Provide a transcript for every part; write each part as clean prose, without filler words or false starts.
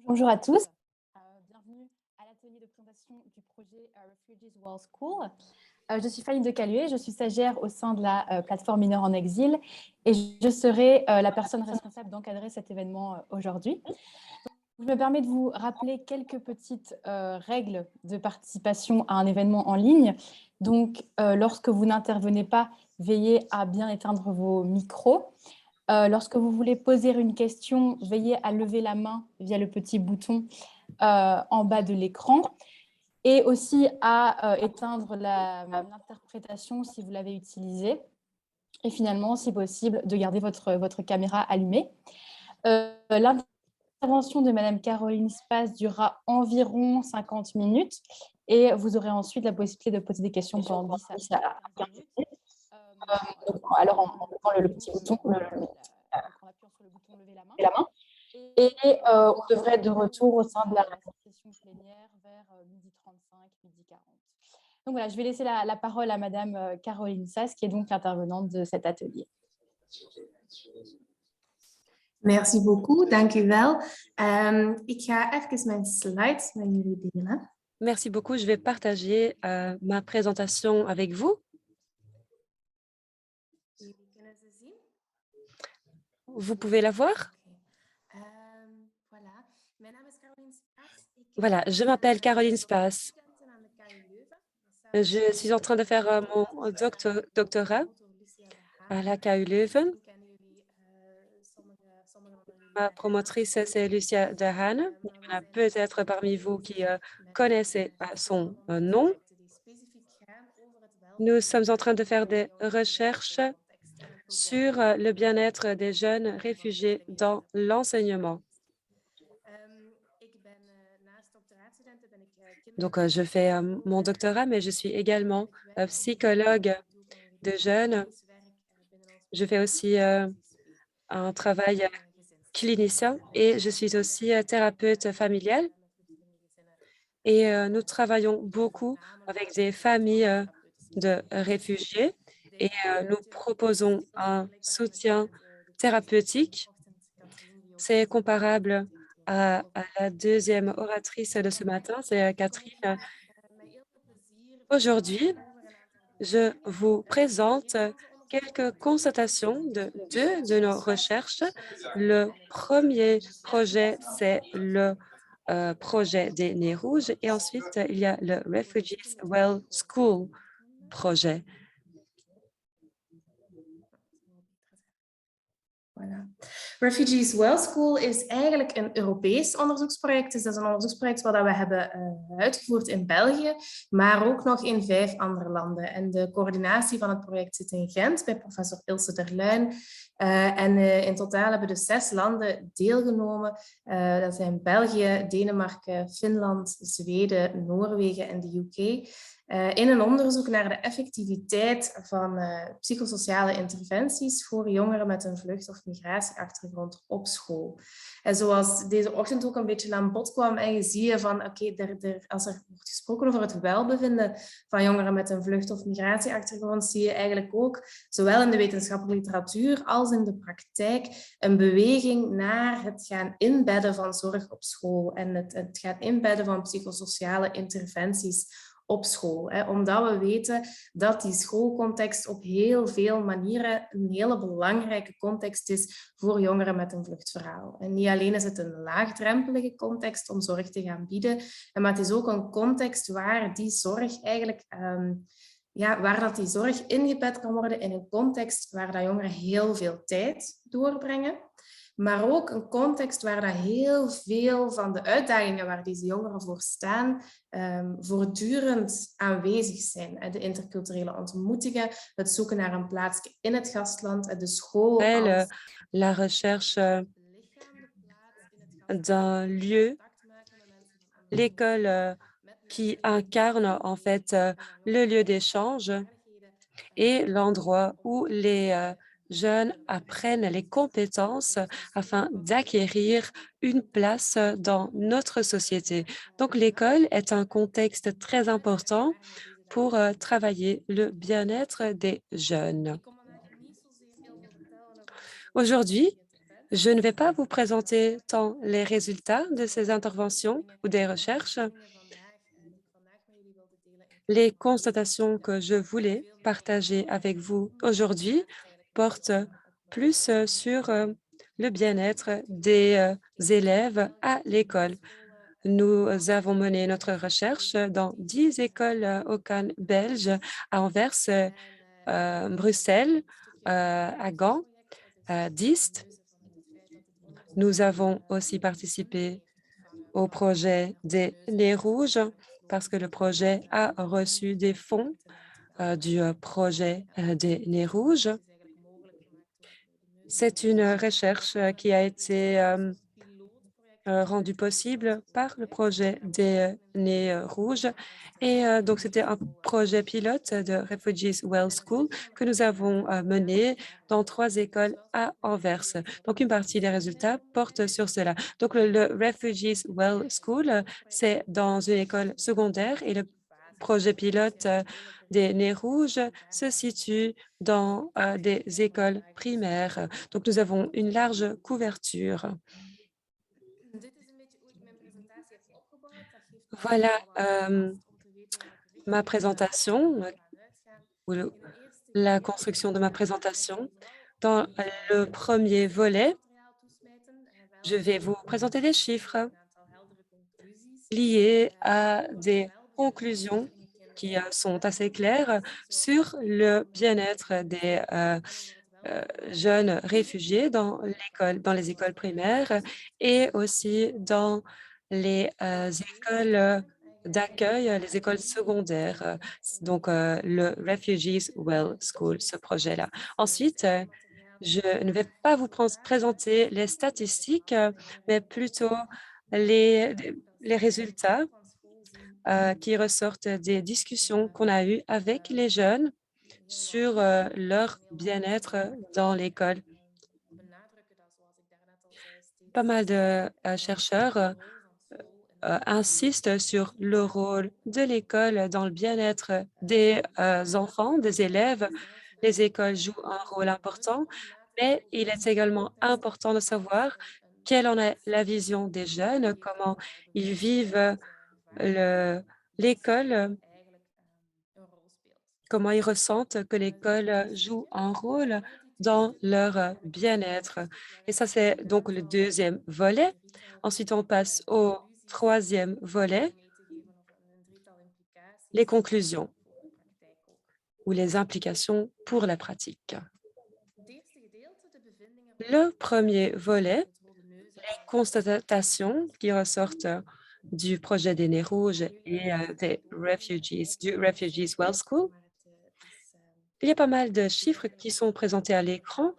Bonjour à tous. Bienvenue à l'atelier de présentation du projet Refugees World School. Je suis Fanny de Caluet, je suis stagiaire au sein de la plateforme Mineurs en Exil et je serai la personne responsable d'encadrer cet événement aujourd'hui. Je me permets de vous rappeler quelques petites règles de participation à un événement en ligne. Donc, lorsque vous n'intervenez pas, veillez à bien éteindre vos micros. Lorsque vous voulez poser une question, veillez à lever la main via le petit bouton en bas de l'écran et aussi à éteindre l'interprétation si vous l'avez utilisée. Et finalement, si possible, de garder votre caméra allumée. L'intervention de Madame Caroline Spass durera environ 50 minutes et vous aurez ensuite la possibilité de poser des questions pendant 10 à 15 minutes. Alors, en levant le petit bouton, en appuyant sur le bouton lever la main. Et on devrait être de retour au sein de la session plénière vers 12h35, 12h40. Donc voilà, je vais laisser la parole à Madame Caroline Sass, qui est donc l'intervenante de cet atelier. Merci beaucoup, dank u wel. Ik ga even mijn slides met jullie delen. Merci beaucoup, je vais partager ma présentation avec vous. Vous pouvez la voir? Voilà, je m'appelle Caroline Spass. Je suis en train de faire mon doctorat à la KU Leuven. Ma promotrice, c'est Lucia De Haan. Il y en a peut-être parmi vous qui connaissez son nom. Nous sommes en train de faire des recherches sur le bien-être des jeunes réfugiés dans l'enseignement. Donc, je fais mon doctorat, mais je suis également psychologue de jeunes. Je fais aussi un travail clinicien et je suis aussi thérapeute familiale. Et nous travaillons beaucoup avec des familles de réfugiés et nous proposons un soutien thérapeutique. C'est comparable à la deuxième oratrice de ce matin, c'est Catherine. Aujourd'hui, je vous présente quelques constatations de deux de nos recherches. Le premier projet, c'est le projet des Nez Rouges et ensuite, il y a le Refugees Well School projet. Voilà. Refugees Well School is eigenlijk een Europees onderzoeksproject. Dus dat is een onderzoeksproject wat we hebben uitgevoerd in België, maar ook nog in 5 andere landen. En de coördinatie van het project zit in Gent bij professor Ilse Derluin. In totaal hebben dus 6 landen deelgenomen. Dat zijn België, Denemarken, Finland, Zweden, Noorwegen en de UK. In een onderzoek naar de effectiviteit van psychosociale interventies voor jongeren met een vlucht- of migratieachtergrond op school. En zoals deze ochtend ook een beetje aan bod kwam, en je zie je van, als er wordt gesproken over het welbevinden van jongeren met een vlucht- of migratieachtergrond, zie je eigenlijk ook, zowel in de wetenschappelijke literatuur als in de praktijk, een beweging naar het gaan inbedden van zorg op school en het gaan inbedden van psychosociale interventies op school. Omdat we weten dat die schoolcontext op heel veel manieren een hele belangrijke context is voor jongeren met een vluchtverhaal. En niet alleen is het een laagdrempelige context om zorg te gaan bieden, maar het is ook een context waar die zorg eigenlijk waar dat die zorg ingebed kan worden in een context waar dat jongeren heel veel tijd doorbrengen. Maar ook een context waar dat heel veel van de uitdagingen waar deze jongeren voor staan, voortdurend aanwezig zijn. De interculturele ontmoetingen, het zoeken naar een plaatsje in het gastland, de school. La recherche d'un lieu, l'école qui incarne en fait le lieu d'échange et l'endroit où les jeunes apprennent les compétences afin d'acquérir une place dans notre société. Donc, l'école est un contexte très important pour travailler le bien-être des jeunes. Aujourd'hui, Je ne vais pas vous présenter tant les résultats de ces interventions ou des recherches. Les constatations que je voulais partager avec vous aujourd'hui portent plus sur le bien-être des élèves à l'école. Nous avons mené notre recherche dans 10 écoles belges, à Anvers, Bruxelles, à Gand, à Diest. Nous avons aussi participé au projet des Nez Rouges parce que le projet a reçu des fonds du projet des Nez Rouges. C'est une recherche qui a été rendu possible par le projet des Nez Rouges. Et donc, c'était un projet pilote de Refugees Well School que nous avons mené dans 3 écoles à Anvers. Donc, une partie des résultats porte sur cela. Donc, le Refugees Well School, c'est dans une école secondaire et le projet pilote des Nez Rouges se situe dans des écoles primaires. Donc, nous avons une large couverture. Voilà ma présentation ou la construction de ma présentation. Dans le premier volet, je vais vous présenter des chiffres liés à des conclusions qui sont assez claires sur le bien-être des jeunes réfugiés dans les écoles primaires et aussi dans les écoles d'accueil, les écoles secondaires, donc le Refugees Well School, ce projet-là. Ensuite, je ne vais pas vous présenter les statistiques, mais plutôt les, les résultats qui ressortent des discussions qu'on a eues avec les jeunes sur leur bien-être dans l'école. Pas mal de chercheurs insistent sur le rôle de l'école dans le bien-être des enfants, des élèves. Les écoles jouent un rôle important, mais il est également important de savoir quelle en est la vision des jeunes, comment ils vivent l'école, comment ils ressentent que l'école joue un rôle dans leur bien-être. Et ça, c'est donc le deuxième volet. Ensuite, on passe au troisième volet, les conclusions ou les implications pour la pratique. Le premier volet, les constatations qui ressortent du projet des Nez Rouges et du Refugees Well School. Il y a pas mal de chiffres qui sont présentés à l'écran,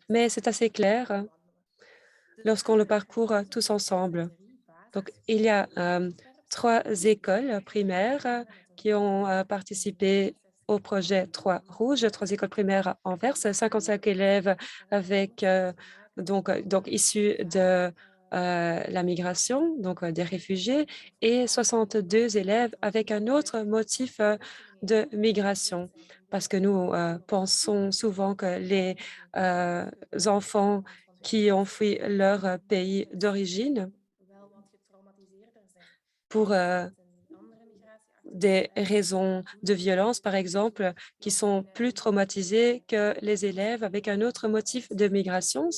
mais c'est assez clair lorsqu'on le parcourt tous ensemble. Donc, il y a 3 écoles primaires qui ont participé au projet 3 Rouges, 3 écoles primaires à Anvers, 55 élèves avec, donc issus de la migration, donc des réfugiés, et 62 élèves avec un autre motif de migration. Parce que nous pensons souvent que les enfants qui ont fui leur pays d'origine pour des raisons de violence, par exemple, qui sont plus traumatisés que les élèves avec un autre motif de migration,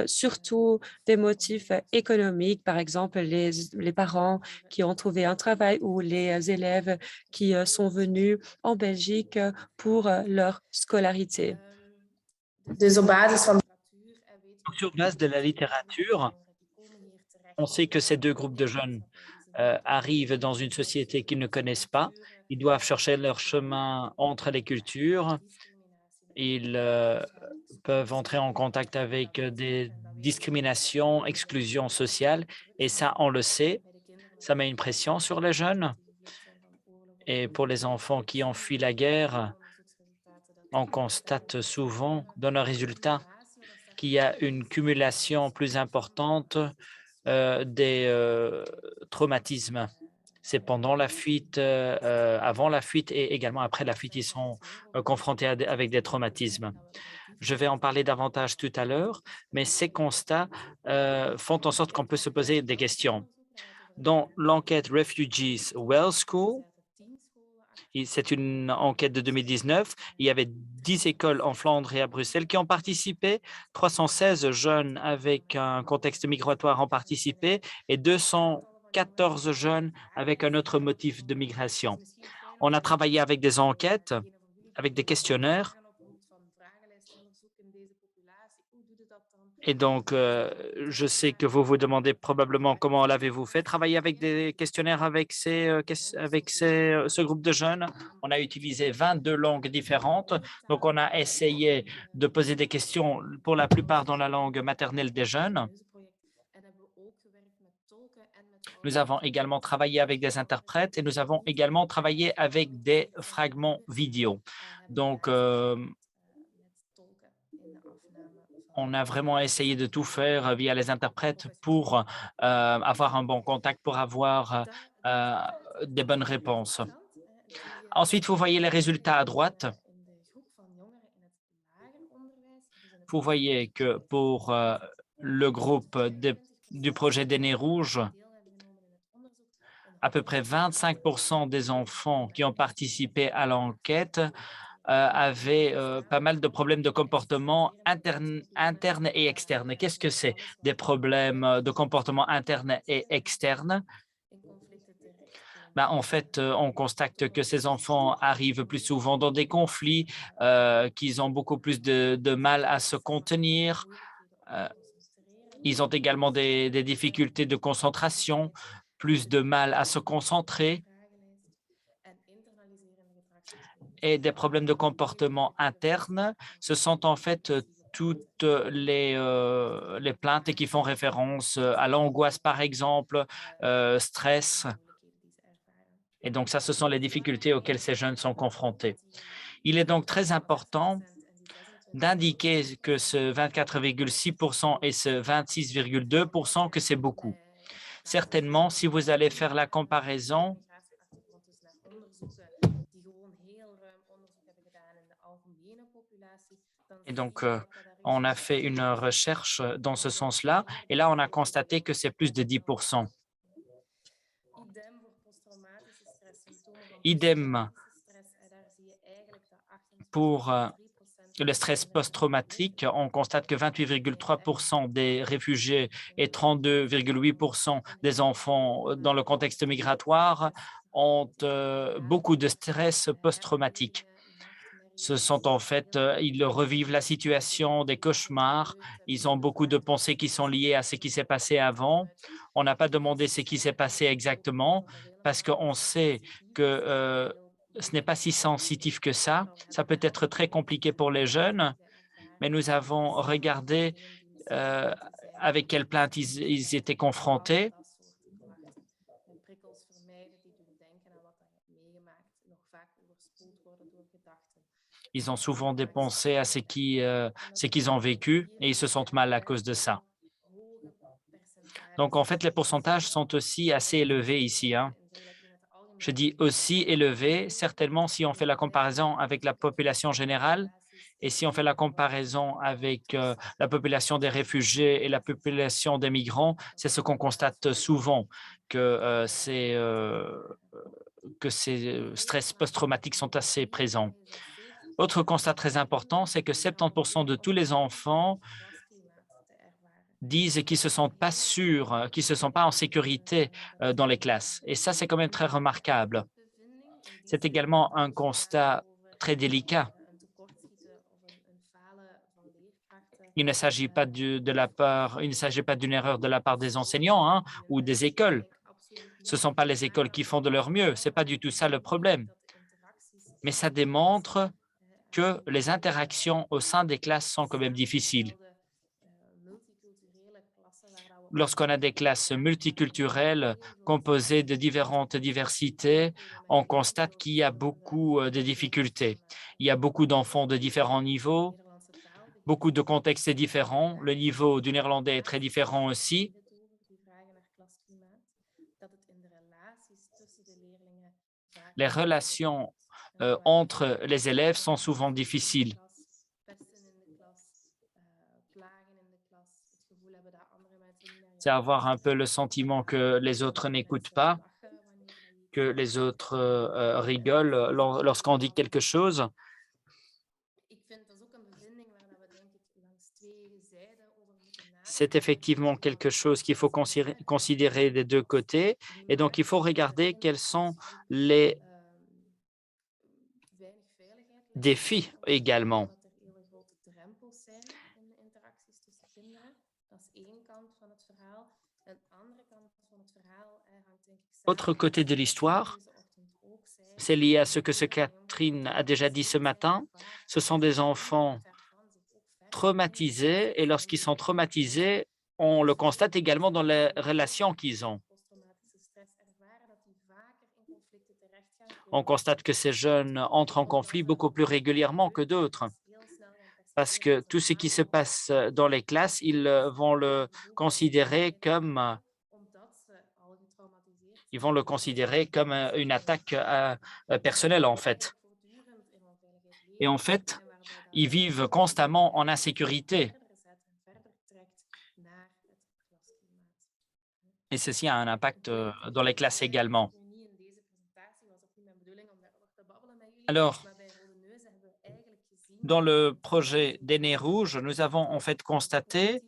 surtout des motifs économiques, par exemple, les parents qui ont trouvé un travail ou les élèves qui sont venus en Belgique pour leur scolarité. Sur base de la littérature, on sait que ces 2 groupes de jeunes arrivent dans une société qu'ils ne connaissent pas. Ils doivent chercher leur chemin entre les cultures. Ils peuvent entrer en contact avec des discriminations, exclusions sociales. Et ça, on le sait, ça met une pression sur les jeunes. Et pour les enfants qui ont fui la guerre, on constate souvent dans nos résultats qu'il y a une cumulation plus importante des traumatismes. C'est pendant la fuite, avant la fuite et également après la fuite, ils sont confrontés avec des traumatismes. Je vais en parler davantage tout à l'heure, mais ces constats font en sorte qu'on peut se poser des questions. Dans l'enquête Refugees Well School, c'est une enquête de 2019. Il y avait 10 écoles en Flandre et à Bruxelles qui ont participé. 316 jeunes avec un contexte migratoire ont participé et 214 jeunes avec un autre motif de migration. On a travaillé avec des enquêtes, avec des questionnaires. Et donc, je sais que vous vous demandez probablement comment l'avez-vous fait. Travailler avec des questionnaires avec ce groupe de jeunes. On a utilisé 22 langues différentes. Donc, on a essayé de poser des questions pour la plupart dans la langue maternelle des jeunes. Nous avons également travaillé avec des interprètes et nous avons également travaillé avec des fragments vidéo. Donc, on a vraiment essayé de tout faire via les interprètes pour avoir un bon contact, pour avoir des bonnes réponses. Ensuite, vous voyez les résultats à droite. Vous voyez que pour le groupe du projet des Nez Rouges, à peu près 25% des enfants qui ont participé à l'enquête avaient pas mal de problèmes de comportement interne et externe. Qu'est-ce que c'est des problèmes de comportement interne et externe? En fait, on constate que ces enfants arrivent plus souvent dans des conflits, qu'ils ont beaucoup plus de mal à se contenir. Ils ont également des difficultés de concentration, plus de mal à se concentrer et des problèmes de comportement interne. Ce sont en fait toutes les plaintes qui font référence à l'angoisse, par exemple, stress. Et donc, ça, ce sont les difficultés auxquelles ces jeunes sont confrontés. Il est donc très important d'indiquer que ce 24,6% et ce 26,2%, que c'est beaucoup. Certainement, si vous allez faire la comparaison, et donc, on a fait une recherche dans ce sens-là, et là, on a constaté que c'est plus de 10%. Idem pour le stress post-traumatique. On constate que 28,3% des réfugiés et 32,8% des enfants dans le contexte migratoire ont beaucoup de stress post-traumatique. Ce sont en fait, ils revivent la situation, des cauchemars. Ils ont beaucoup de pensées qui sont liées à ce qui s'est passé avant. On n'a pas demandé ce qui s'est passé exactement parce qu'on sait que ce n'est pas si sensitif que ça. Ça peut être très compliqué pour les jeunes, mais nous avons regardé avec quelles plaintes ils étaient confrontés. Ils ont souvent des pensées à ce qu'ils ont vécu et ils se sentent mal à cause de ça. Donc, en fait, les pourcentages sont aussi assez élevés ici. Je dis aussi élevés, certainement si on fait la comparaison avec la population générale et si on fait la comparaison avec la population des réfugiés et la population des migrants, c'est ce qu'on constate souvent, que ces stress post-traumatiques sont assez présents. Autre constat très important, c'est que 70% de tous les enfants disent qu'ils ne se sentent pas sûrs, qu'ils ne se sentent pas en sécurité dans les classes. Et ça, c'est quand même très remarquable. C'est également un constat très délicat. Il ne s'agit pas d'une erreur de la part des enseignants ou des écoles. Ce ne sont pas les écoles qui font de leur mieux. Ce n'est pas du tout ça le problème. Mais ça démontre que les interactions au sein des classes sont quand même difficiles. Lorsqu'on a des classes multiculturelles composées de différentes diversités, on constate qu'il y a beaucoup de difficultés. Il y a beaucoup d'enfants de différents niveaux, beaucoup de contextes différents. Le niveau du néerlandais est très différent aussi. Les relations entre les élèves sont souvent difficiles. C'est avoir un peu le sentiment que les autres n'écoutent pas, que les autres rigolent lorsqu'on dit quelque chose. C'est effectivement quelque chose qu'il faut considérer des deux côtés. Et donc, il faut regarder quels sont les défis également. Autre côté de l'histoire, c'est lié à ce que Catherine a déjà dit ce matin. Ce sont des enfants traumatisés et lorsqu'ils sont traumatisés, on le constate également dans les relations qu'ils ont. On constate que ces jeunes entrent en conflit beaucoup plus régulièrement que d'autres parce que tout ce qui se passe dans les classes, ils vont le considérer comme une attaque personnelle, en fait. Et en fait, ils vivent constamment en insécurité. Et ceci a un impact dans les classes également. Alors, dans le projet des Nez Rouges, nous avons en fait constaté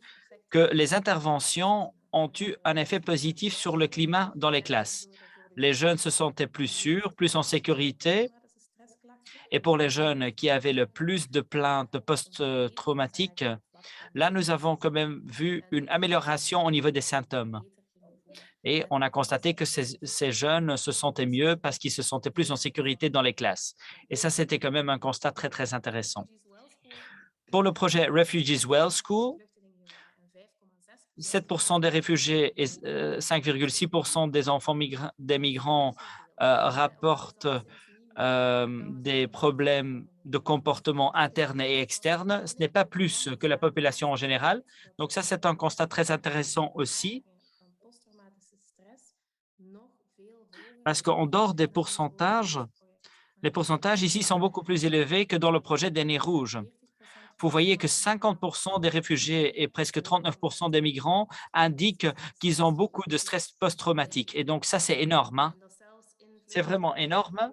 que les interventions ont eu un effet positif sur le climat dans les classes. Les jeunes se sentaient plus sûrs, plus en sécurité. Et pour les jeunes qui avaient le plus de plaintes post-traumatiques, là, nous avons quand même vu une amélioration au niveau des symptômes. Et on a constaté que ces jeunes se sentaient mieux parce qu'ils se sentaient plus en sécurité dans les classes. Et ça, c'était quand même un constat très, très intéressant. Pour le projet Refugees Well School, 7% des réfugiés et 5,6% des enfants des migrants rapportent des problèmes de comportement interne et externe. Ce n'est pas plus que la population en général. Donc ça, c'est un constat très intéressant aussi. Parce qu'en dehors des pourcentages, les pourcentages ici sont beaucoup plus élevés que dans le projet des Nez Rouges. Vous voyez que 50% des réfugiés et presque 39% des migrants indiquent qu'ils ont beaucoup de stress post-traumatique. Et donc, ça, c'est énorme. Hein? C'est vraiment énorme.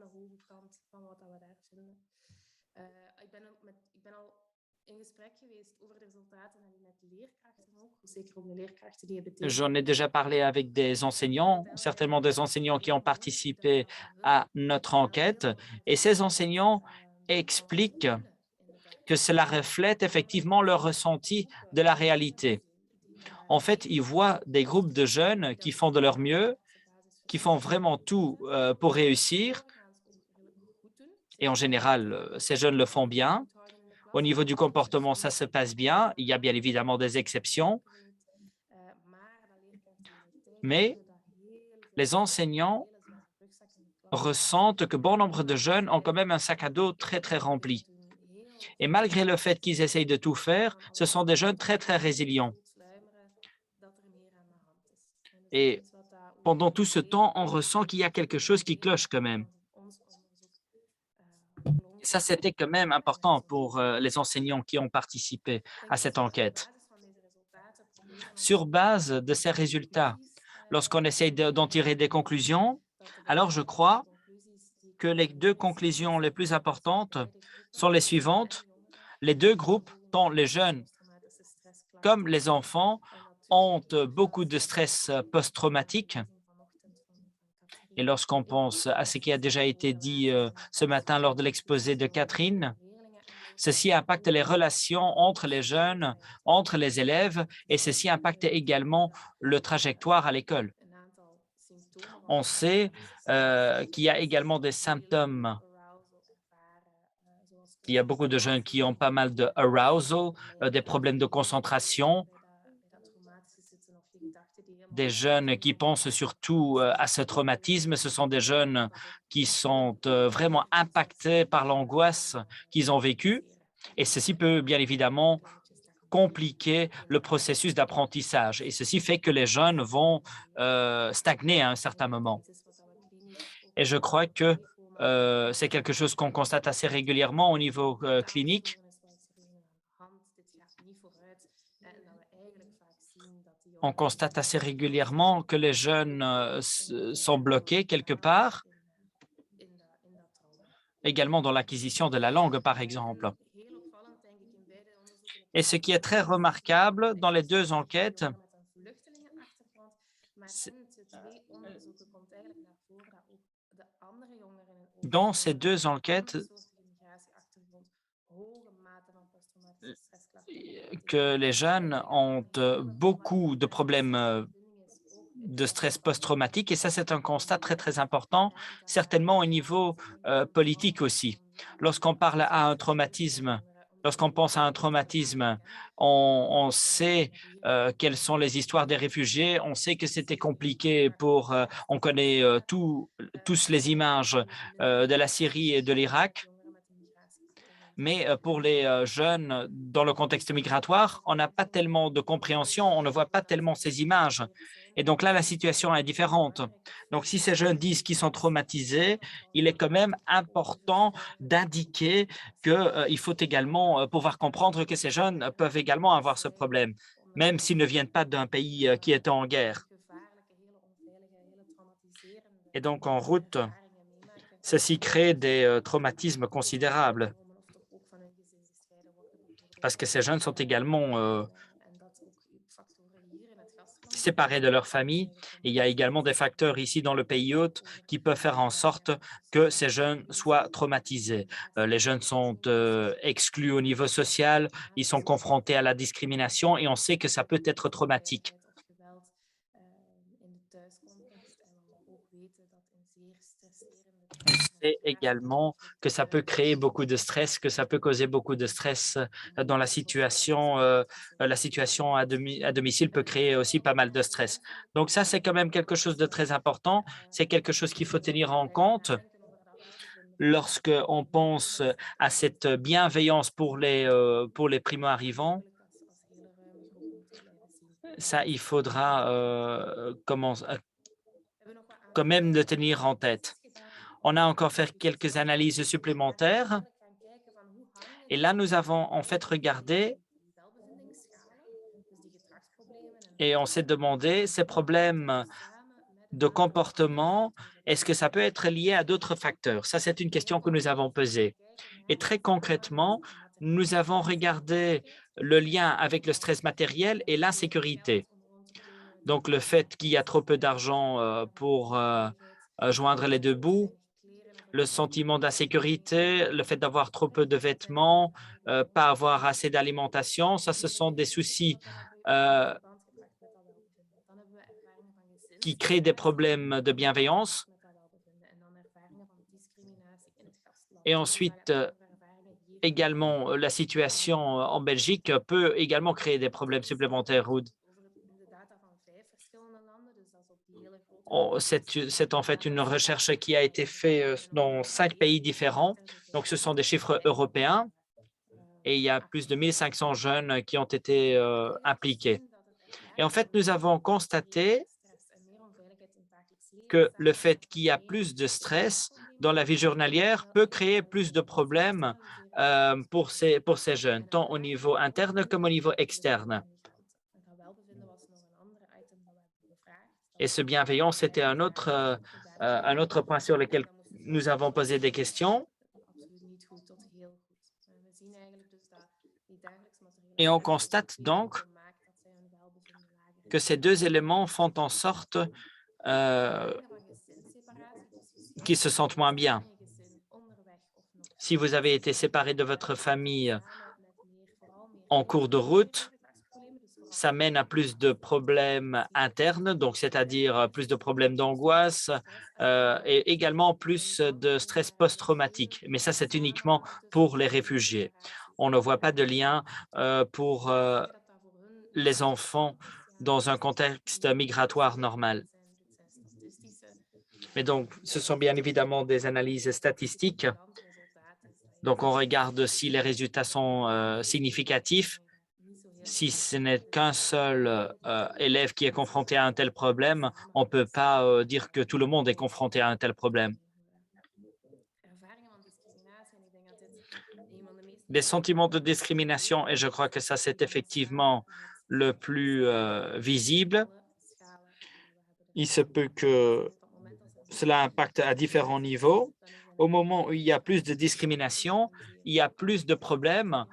J'en ai déjà parlé avec des enseignants, certainement des enseignants qui ont participé à notre enquête. Et ces enseignants expliquent que cela reflète effectivement leur ressenti de la réalité. En fait, ils voient des groupes de jeunes qui font de leur mieux, qui font vraiment tout pour réussir. Et en général, ces jeunes le font bien. Au niveau du comportement, ça se passe bien. Il y a bien évidemment des exceptions. Mais les enseignants ressentent que bon nombre de jeunes ont quand même un sac à dos très, très rempli. Et malgré le fait qu'ils essayent de tout faire, ce sont des jeunes très, très résilients. Et pendant tout ce temps, on ressent qu'il y a quelque chose qui cloche quand même. Ça, c'était quand même important pour les enseignants qui ont participé à cette enquête. Sur base de ces résultats, lorsqu'on essaye d'en tirer des conclusions, alors je crois que les deux conclusions les plus importantes sont les suivantes. Les deux groupes, tant les jeunes comme les enfants, ont beaucoup de stress post-traumatique. Et lorsqu'on pense à ce qui a déjà été dit ce matin lors de l'exposé de Catherine, ceci impacte les relations entre les jeunes, entre les élèves, et ceci impacte également le trajectoire à l'école. On sait qu'il y a également des symptômes. Il y a beaucoup de jeunes qui ont pas mal de arousal, des problèmes de concentration, des jeunes qui pensent surtout à ce traumatisme. Ce sont des jeunes qui sont vraiment impactés par l'angoisse qu'ils ont vécue. Et ceci peut bien évidemment compliquer le processus d'apprentissage. Et ceci fait que les jeunes vont stagner à un certain moment. Et je crois que c'est quelque chose qu'on constate assez régulièrement au niveau clinique. On constate assez régulièrement que les jeunes sont bloqués quelque part, également dans l'acquisition de la langue, par exemple. Et ce qui est très remarquable dans les deux enquêtes, dans ces deux enquêtes, que les jeunes ont beaucoup de problèmes de stress post-traumatique et ça, c'est un constat très, très important, certainement au niveau politique aussi. Lorsqu'on parle à un traumatisme, lorsqu'on pense à un traumatisme, on sait quelles sont les histoires des réfugiés, on sait que c'était compliqué on connaît tous les images de la Syrie et de l'Irak, mais pour les jeunes dans le contexte migratoire, on n'a pas tellement de compréhension, on ne voit pas tellement ces images. Et donc là, la situation est différente. Donc, si ces jeunes disent qu'ils sont traumatisés, il est quand même important d'indiquer qu'il faut également pouvoir comprendre que ces jeunes peuvent également avoir ce problème, même s'ils ne viennent pas d'un pays qui est en guerre. Et donc, en route, ceci crée des traumatismes considérables parce que ces jeunes sont également séparés de leur famille. Et il y a également des facteurs ici dans le pays hôte qui peuvent faire en sorte que ces jeunes soient traumatisés. Les jeunes sont exclus au niveau social, ils sont confrontés à la discrimination et on sait que ça peut être traumatique. On sait également que ça peut créer beaucoup de stress, que ça peut causer beaucoup de stress dans la situation. La situation à domicile peut créer aussi pas mal de stress. Donc ça, c'est quand même quelque chose de très important. C'est quelque chose qu'il faut tenir en compte lorsqu'on pense à cette bienveillance pour les primo-arrivants. Ça, il faudra quand même le tenir en tête. On a encore fait quelques analyses supplémentaires. Et là, nous avons en fait regardé et on s'est demandé ces problèmes de comportement, est-ce que ça peut être lié à d'autres facteurs? Ça, c'est une question que nous avons posée. Et très concrètement, nous avons regardé le lien avec le stress matériel et l'insécurité. Donc, le fait qu'il y a trop peu d'argent pour joindre les deux bouts, le sentiment d'insécurité, le fait d'avoir trop peu de vêtements, pas avoir assez d'alimentation, ça, ce sont des soucis qui créent des problèmes de bienveillance. Et ensuite, également, la situation en Belgique peut également créer des problèmes supplémentaires, Ruud. C'est en fait une recherche qui a été faite dans 5 pays différents. Donc, ce sont des chiffres européens et il y a plus de 1500 jeunes qui ont été impliqués. Et en fait, nous avons constaté que le fait qu'il y a plus de stress dans la vie journalière peut créer plus de problèmes pour ces jeunes, tant au niveau interne comme au niveau externe. Et ce bienveillance, c'était un autre point sur lequel nous avons posé des questions. Et on constate donc que ces deux éléments font en sorte qu'ils se sentent moins bien. Si vous avez été séparé de votre famille en cours de route, ça mène à plus de problèmes internes, donc c'est-à-dire plus de problèmes d'angoisse et également plus de stress post-traumatique. Mais ça, c'est uniquement pour les réfugiés. On ne voit pas de lien pour les enfants dans un contexte migratoire normal. Mais donc, ce sont bien évidemment des analyses statistiques. Donc, on regarde si les résultats sont significatifs. Si ce n'est qu'un seul élève qui est confronté à un tel problème, on ne peut pas dire que tout le monde est confronté à un tel problème. des sentiments de discrimination et je crois que ça, c'est effectivement le plus visible. Il se peut que cela impacte à différents niveaux. Au moment où il y a plus de discrimination, il y a plus de problèmes.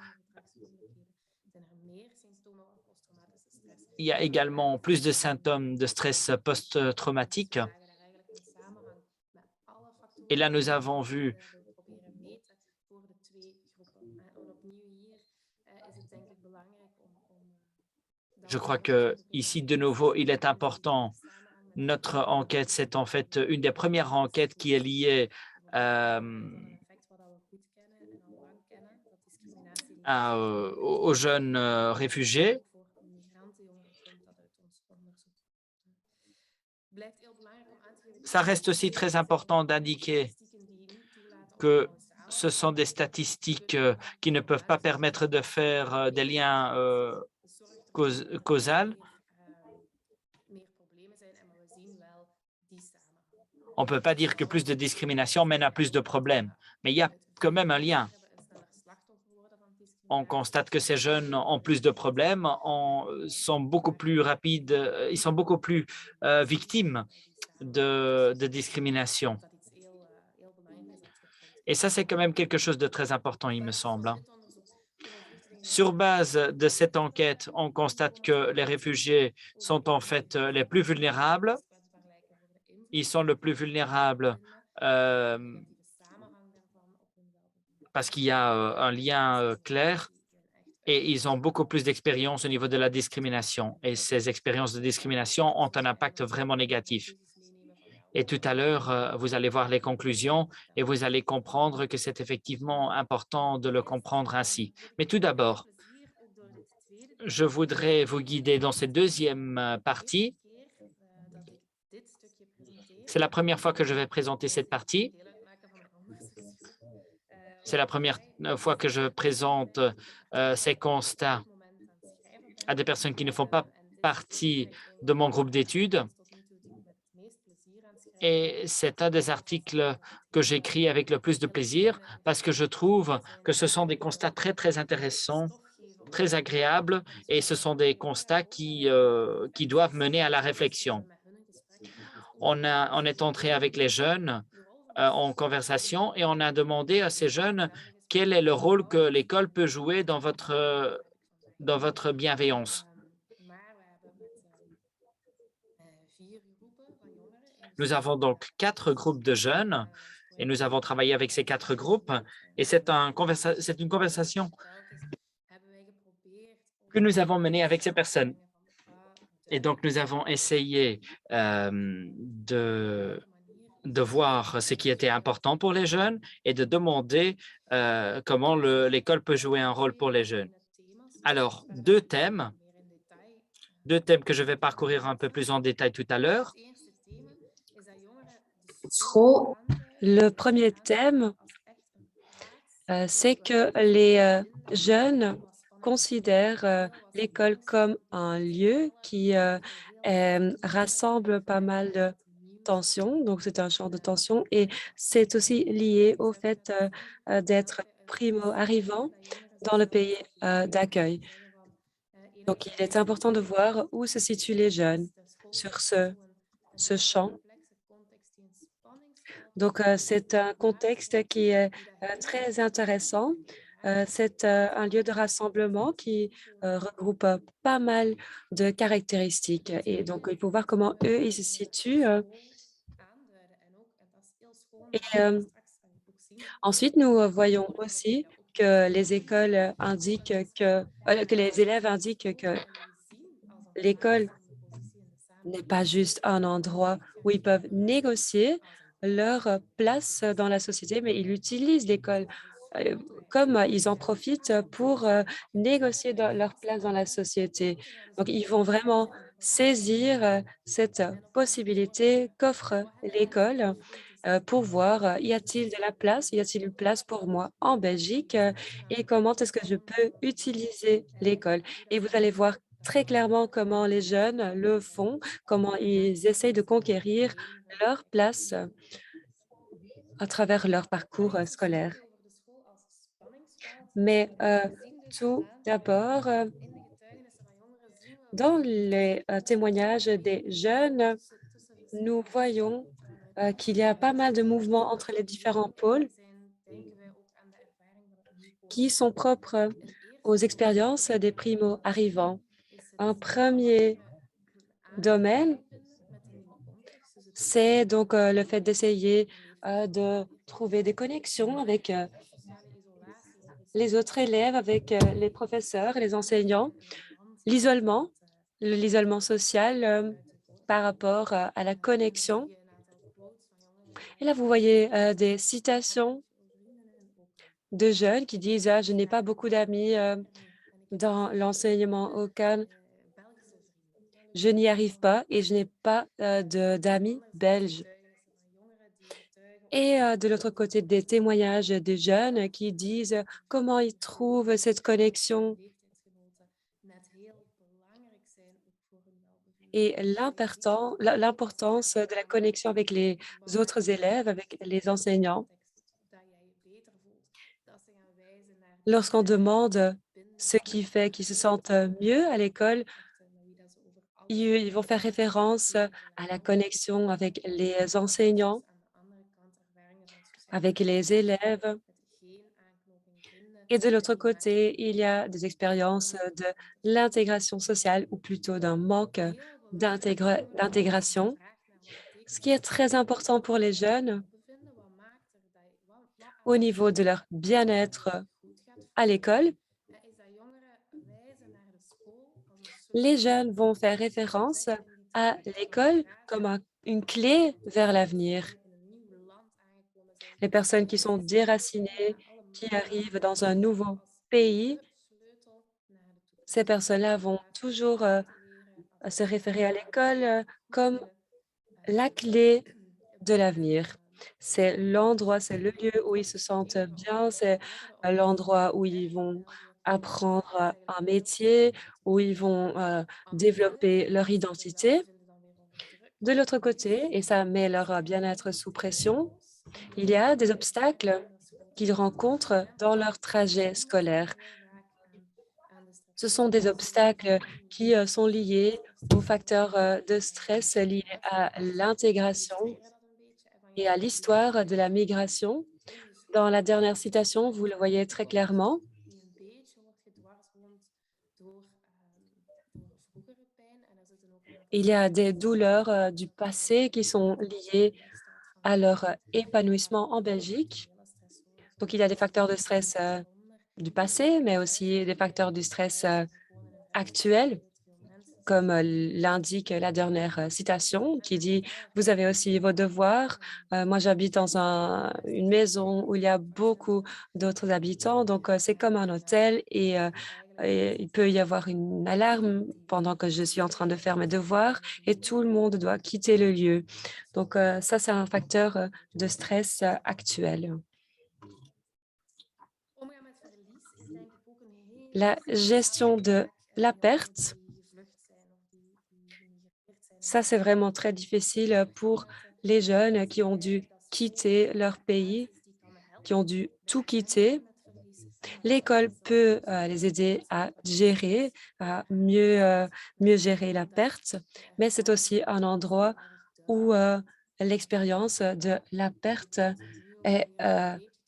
Il y a également plus de symptômes de stress post-traumatique. Et là, nous avons vu je crois que ici, de nouveau, il est important. Notre enquête, c'est en fait une des premières enquêtes qui est liée aux jeunes réfugiés. Ça reste aussi très important d'indiquer que ce sont des statistiques qui ne peuvent pas permettre de faire des liens causaux. On ne peut pas dire que plus de discrimination mène à plus de problèmes, mais il y a quand même un lien. On constate que ces jeunes ont plus de problèmes, sont beaucoup plus rapides, ils sont beaucoup plus victimes de discrimination. Et ça, c'est quand même quelque chose de très important, il me semble. Sur base de cette enquête, on constate que les réfugiés sont en fait les plus vulnérables. Ils sont le plus vulnérables parce qu'il y a un lien clair et ils ont beaucoup plus d'expérience au niveau de la discrimination. Et ces expériences de discrimination ont un impact vraiment négatif. Et tout à l'heure, vous allez voir les conclusions et vous allez comprendre que c'est effectivement important de le comprendre ainsi. Mais tout d'abord, je voudrais vous guider dans cette deuxième partie. C'est la première fois que je vais présenter cette partie. C'est la première fois que je présente ces constats à des personnes qui ne font pas partie de mon groupe d'études. Et c'est un des articles que j'écris avec le plus de plaisir parce que je trouve que ce sont des constats très, très intéressants, très agréables et ce sont des constats qui doivent mener à la réflexion. On est entré avec les jeunes en conversation et on a demandé à ces jeunes quel est le rôle que l'école peut jouer dans votre bienveillance. Nous avons donc 4 groupes de jeunes et nous avons travaillé avec ces 4 groupes et c'est une conversation que nous avons menée avec ces personnes. Et donc, nous avons essayé de voir ce qui était important pour les jeunes et de demander comment l'école peut jouer un rôle pour les jeunes. Alors, deux thèmes que je vais parcourir un peu plus en détail tout à l'heure. Le premier thème, c'est que les jeunes considèrent l'école comme un lieu qui rassemble pas mal de tensions, donc c'est un champ de tension et c'est aussi lié au fait d'être primo-arrivant dans le pays d'accueil. Donc, il est important de voir où se situent les jeunes sur ce champ. Donc, c'est un contexte qui est très intéressant. C'est un lieu de rassemblement qui regroupe pas mal de caractéristiques. Et donc, il faut voir comment eux, ils se situent. Ensuite, nous voyons aussi que les écoles indiquent que les élèves indiquent que l'école n'est pas juste un endroit où ils peuvent négocier leur place dans la société, mais ils utilisent l'école comme ils en profitent pour négocier leur place dans la société. Donc, ils vont vraiment saisir cette possibilité qu'offre l'école pour voir y a-t-il de la place, y a-t-il une place pour moi en Belgique et comment est-ce que je peux utiliser l'école. Et vous allez voir très clairement comment les jeunes le font, comment ils essayent de conquérir leur place à travers leur parcours scolaire. Mais tout d'abord, dans les témoignages des jeunes, nous voyons qu'il y a pas mal de mouvements entre les différents pôles qui sont propres aux expériences des primo-arrivants. Un premier domaine, c'est donc le fait d'essayer de trouver des connexions avec les autres élèves, avec les professeurs et les enseignants. L'isolement social par rapport à la connexion. Et là, vous voyez des citations de jeunes qui disent « Ah, je n'ai pas beaucoup d'amis dans l'enseignement auquel je n'y arrive pas et je n'ai pas d'amis belges. » Et de l'autre côté, des témoignages de jeunes qui disent comment ils trouvent cette connexion et l'importance de la connexion avec les autres élèves, avec les enseignants. Lorsqu'on demande ce qui fait qu'ils se sentent mieux à l'école, ils vont faire référence à la connexion avec les enseignants, avec les élèves. Et de l'autre côté, il y a des expériences de l'intégration sociale ou plutôt d'un manque d'intégration. Ce qui est très important pour les jeunes au niveau de leur bien-être à l'école, les jeunes vont faire référence à l'école comme une clé vers l'avenir. Les personnes qui sont déracinées, qui arrivent dans un nouveau pays, ces personnes-là vont toujours se référer à l'école comme la clé de l'avenir. C'est l'endroit, c'est le lieu où ils se sentent bien, c'est l'endroit où ils vont apprendre un métier, où ils vont développer leur identité. De l'autre côté, et ça met leur bien-être sous pression, il y a des obstacles qu'ils rencontrent dans leur trajet scolaire. Ce sont des obstacles qui sont liés aux facteurs de stress liés à l'intégration et à l'histoire de la migration. Dans la dernière citation, vous le voyez très clairement. Il y a des douleurs du passé qui sont liées à leur épanouissement en Belgique. Donc, il y a des facteurs de stress du passé, mais aussi des facteurs de stress actuels, comme l'indique la dernière citation qui dit « Vous avez aussi vos devoirs. Moi, j'habite dans une maison où il y a beaucoup d'autres habitants, donc c'est comme un hôtel et il peut y avoir une alarme pendant que je suis en train de faire mes devoirs et tout le monde doit quitter le lieu. » Donc, ça, c'est un facteur de stress actuel. La gestion de la perte, ça, c'est vraiment très difficile pour les jeunes qui ont dû quitter leur pays, qui ont dû tout quitter. L'école peut les aider à gérer, à mieux gérer la perte, mais c'est aussi un endroit où l'expérience de la perte est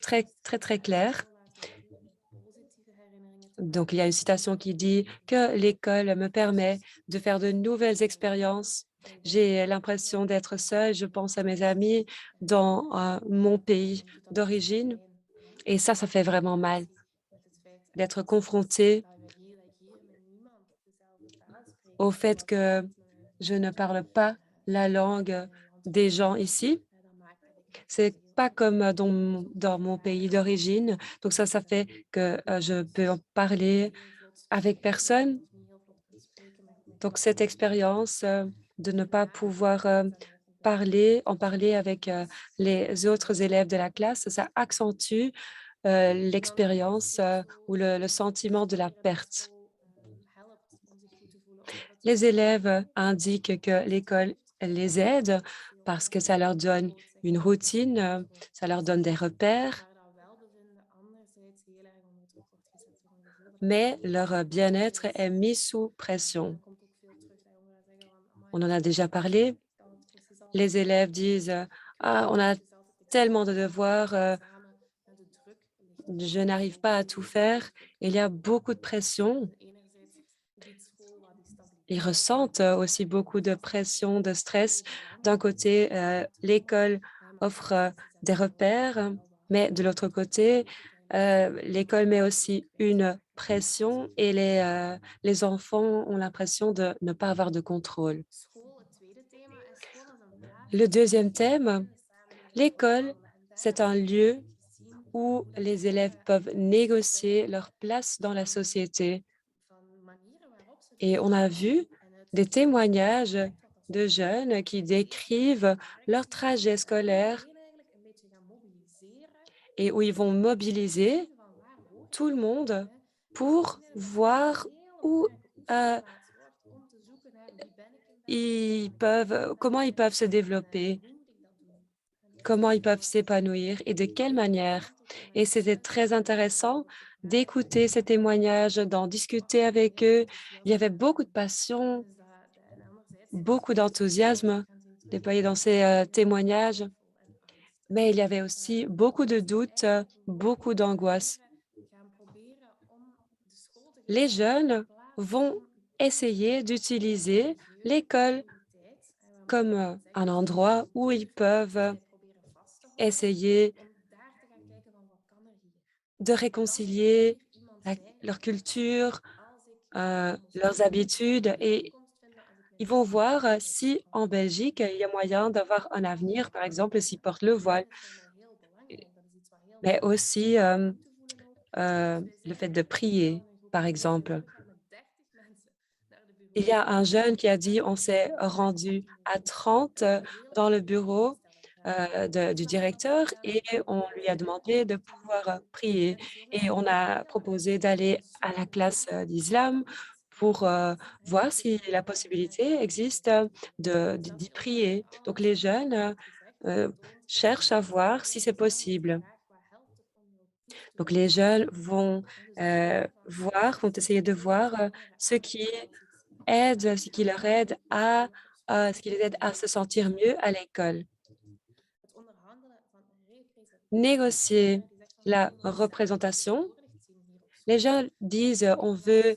très, très, très claire. Donc, il y a une citation qui dit que l'école me permet de faire de nouvelles expériences. J'ai l'impression d'être seule, je pense à mes amis dans mon pays d'origine et ça fait vraiment mal d'être confrontée au fait que je ne parle pas la langue des gens ici. C'est pas comme dans mon pays d'origine. Donc ça fait que je peux en parler avec personne. Donc cette expérience de ne pas pouvoir en parler avec les autres élèves de la classe, ça accentue l'expérience ou le sentiment de la perte. Les élèves indiquent que l'école les aide parce que ça leur donne une routine, ça leur donne des repères. mais leur bien-être est mis sous pression. On en a déjà parlé. Les élèves disent Ah, on a tellement de devoirs, je n'arrive pas à tout faire. Il y a beaucoup de pression. Ils ressentent aussi beaucoup de pression, de stress. D'un côté, l'école offre des repères, mais de l'autre côté, l'école met aussi une pression et les enfants ont l'impression de ne pas avoir de contrôle. Le deuxième thème, l'école, c'est un lieu où les élèves peuvent négocier leur place dans la société. Et on a vu des témoignages de jeunes qui décrivent leur trajet scolaire et où ils vont mobiliser tout le monde pour voir où comment ils peuvent se développer, comment ils peuvent s'épanouir et de quelle manière. Et c'était très intéressant d'écouter ces témoignages, d'en discuter avec eux. Il y avait beaucoup de passion, beaucoup d'enthousiasme déployé dans ces témoignages, mais il y avait aussi beaucoup de doutes, beaucoup d'angoisse. Les jeunes vont essayer d'utiliser l'école comme un endroit où ils peuvent essayer de réconcilier leur culture, leurs habitudes et ils vont voir si en Belgique, il y a moyen d'avoir un avenir, par exemple, s'ils portent le voile, mais aussi le fait de prier, par exemple. Il y a un jeune qui a dit, on s'est rendu à 30 dans le bureau du directeur et on lui a demandé de pouvoir prier. Et on a proposé d'aller à la classe d'islam pour voir si la possibilité existe d'y prier. Donc les jeunes cherchent à voir si c'est possible. Donc les jeunes vont vont essayer de voir ce qui ce qui leur aide ce qui les aide à se sentir mieux à l'école. Négocier la représentation. Les gens disent on veut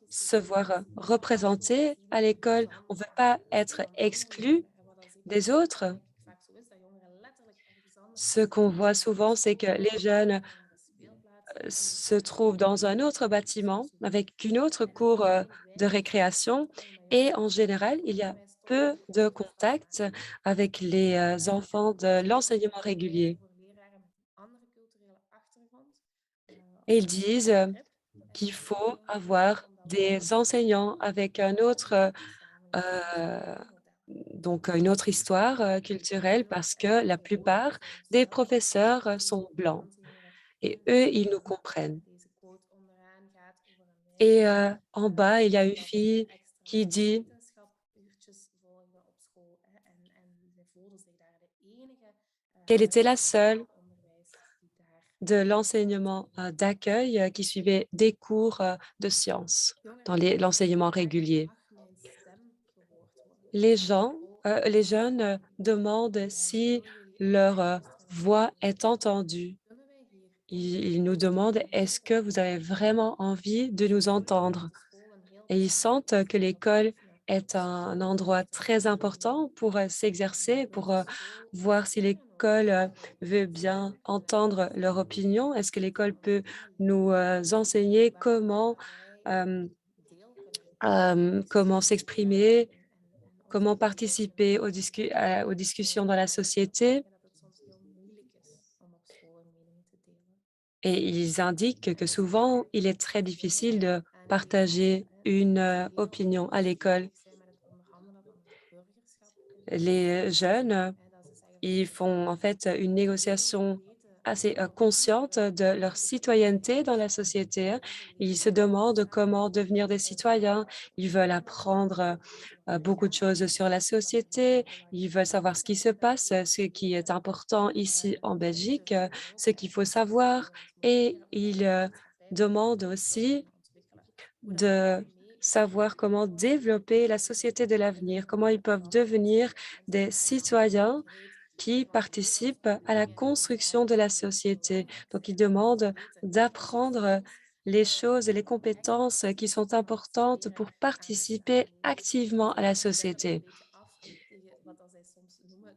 se voir représenté à l'école, on ne veut pas être exclu des autres. Ce qu'on voit souvent, c'est que les jeunes se trouvent dans un autre bâtiment avec une autre cour de récréation et en général, il y a peu de contact avec les enfants de l'enseignement régulier. Et ils disent qu'il faut avoir des enseignants avec euh, une autre histoire culturelle parce que la plupart des professeurs sont blancs et eux, ils nous comprennent. Et en bas, il y a une fille qui dit qu'elle était la seule de l'enseignement d'accueil qui suivait des cours de sciences dans l'enseignement régulier. Les jeunes demandent si leur voix est entendue. Ils nous demandent, est-ce que vous avez vraiment envie de nous entendre? Et ils sentent que l'école est un endroit très important pour s'exercer, pour voir si l'école veut bien entendre leur opinion. Est-ce que l'école peut nous enseigner comment s'exprimer, comment participer aux discussions dans la société? Et ils indiquent que souvent, il est très difficile de partager une opinion à l'école. Les jeunes, ils font en fait une négociation assez consciente de leur citoyenneté dans la société, hein. Ils se demandent comment devenir des citoyens. Ils veulent apprendre beaucoup de choses sur la société. Ils veulent savoir ce qui se passe, ce qui est important ici en Belgique, ce qu'il faut savoir. Et ils demandent aussi de savoir comment développer la société de l'avenir, comment ils peuvent devenir des citoyens qui participent à la construction de la société. Donc, ils demandent d'apprendre les choses et les compétences qui sont importantes pour participer activement à la société.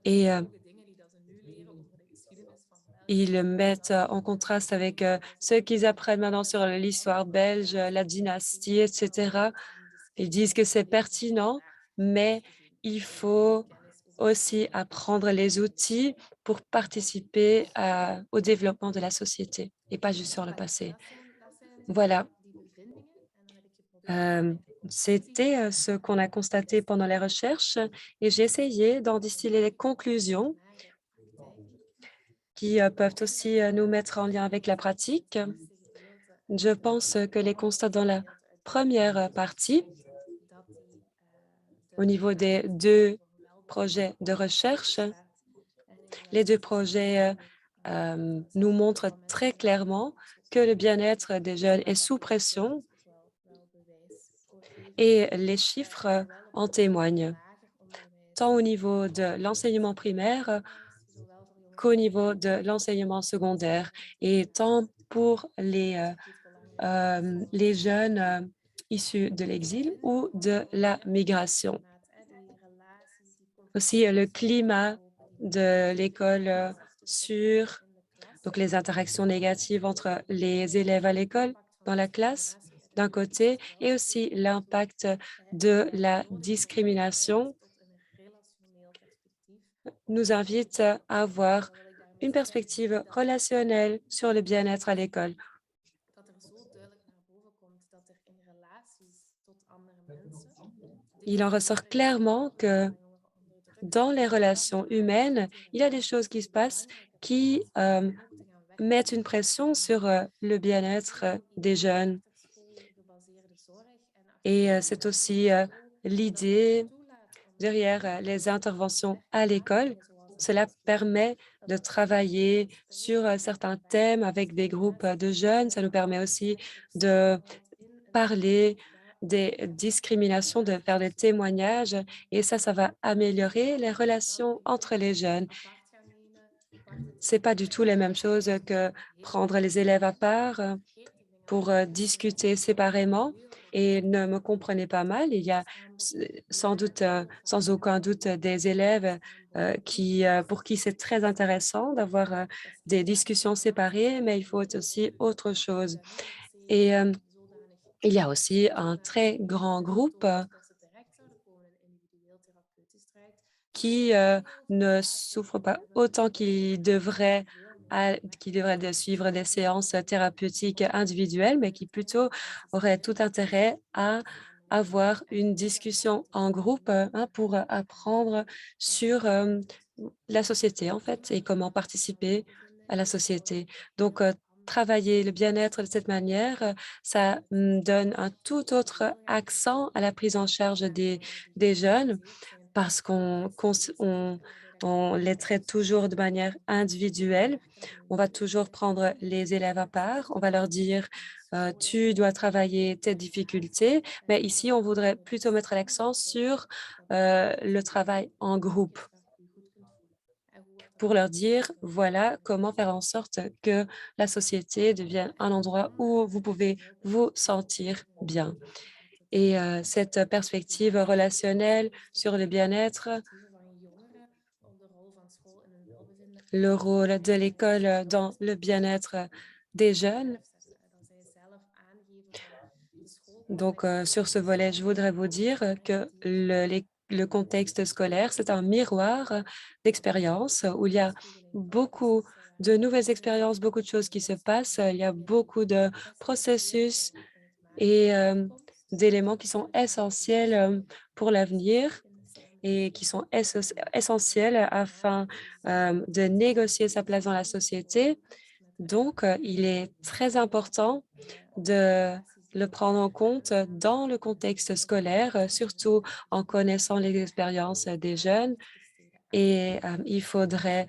Et ils le mettent en contraste avec ce qu'ils apprennent maintenant sur l'histoire belge, la dynastie, etc. Ils disent que c'est pertinent, mais il faut aussi apprendre les outils pour participer au développement de la société et pas juste sur le passé. Voilà. C'était ce qu'on a constaté pendant les recherches et j'ai essayé d'en distiller les conclusions qui peuvent aussi nous mettre en lien avec la pratique. Je pense que les constats dans la première partie, au niveau des 2 projets de recherche, les 2 projets nous montrent très clairement que le bien-être des jeunes est sous pression et les chiffres en témoignent, tant au niveau de l'enseignement primaire qu'au niveau de l'enseignement secondaire et tant pour les jeunes issus de l'exil ou de la migration. Aussi, le climat de l'école sur donc les interactions négatives entre les élèves à l'école, dans la classe, d'un côté, et aussi l'impact de la discrimination nous invite à avoir une perspective relationnelle sur le bien-être à l'école. Il en ressort clairement que dans les relations humaines, il y a des choses qui se passent qui mettent une pression sur le bien-être des jeunes. Et c'est aussi l'idée derrière les interventions à l'école. Cela permet de travailler sur certains thèmes avec des groupes de jeunes. Ça nous permet aussi de parler des discriminations, de faire des témoignages et ça va améliorer les relations entre les jeunes. C'est pas du tout la même chose que prendre les élèves à part pour discuter séparément. Et ne me comprenez pas mal, il y a sans doute, sans aucun doute, des élèves pour qui c'est très intéressant d'avoir des discussions séparées, mais il faut aussi autre chose. Et il y a aussi un très grand groupe qui ne souffre pas autant qu'il devrait de suivre des séances thérapeutiques individuelles, mais qui plutôt aurait tout intérêt à avoir une discussion en groupe pour apprendre sur la société, en fait, et comment participer à la société. Donc, travailler le bien-être de cette manière, ça donne un tout autre accent à la prise en charge des jeunes parce on les traite toujours de manière individuelle. On va toujours prendre les élèves à part. On va leur dire, tu dois travailler tes difficultés. Mais ici, on voudrait plutôt mettre l'accent sur le travail en groupe pour leur dire, voilà comment faire en sorte que la société devienne un endroit où vous pouvez vous sentir bien. Et cette perspective relationnelle sur le bien-être, le rôle de l'école dans le bien-être des jeunes. Donc, sur ce volet, je voudrais vous dire que le contexte scolaire, c'est un miroir d'expériences où il y a beaucoup de nouvelles expériences, beaucoup de choses qui se passent. Il y a beaucoup de processus et d'éléments qui sont essentiels pour l'avenir et qui sont essentiels afin de négocier sa place dans la société. Donc, il est très important de le prendre en compte dans le contexte scolaire, surtout en connaissant les expériences des jeunes. Et il faudrait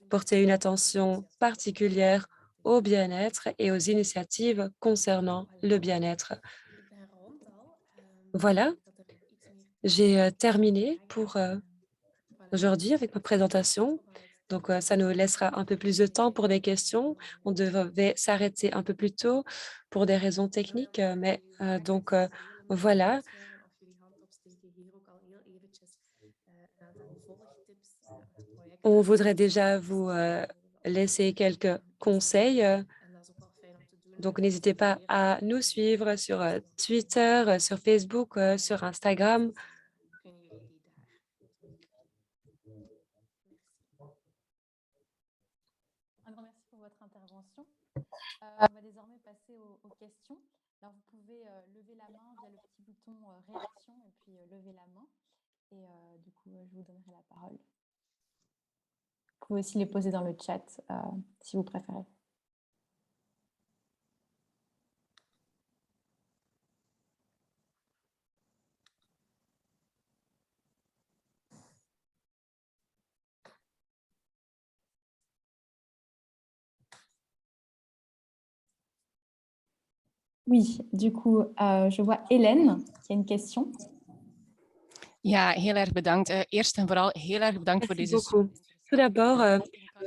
porter une attention particulière au bien-être et aux initiatives concernant le bien-être. Voilà, j'ai terminé pour aujourd'hui avec ma présentation. Donc, ça nous laissera un peu plus de temps pour des questions. On devait s'arrêter un peu plus tôt pour des raisons techniques, mais voilà. On voudrait déjà vous laisser quelques conseils. Donc, n'hésitez pas à nous suivre sur Twitter, sur Facebook, sur Instagram. Un grand merci pour votre intervention. On va désormais passer aux questions. Alors, vous pouvez lever la main via le petit bouton réaction et puis lever la main. Et du coup, je vous donnerai la parole. Vous pouvez aussi les poser dans le chat si vous préférez. Oui, du coup, je vois Hélène qui a une question. Ja, heel erg bedankt. Eerst en vooral heel erg bedankt voor Merci deze... beaucoup. Tout d'abord,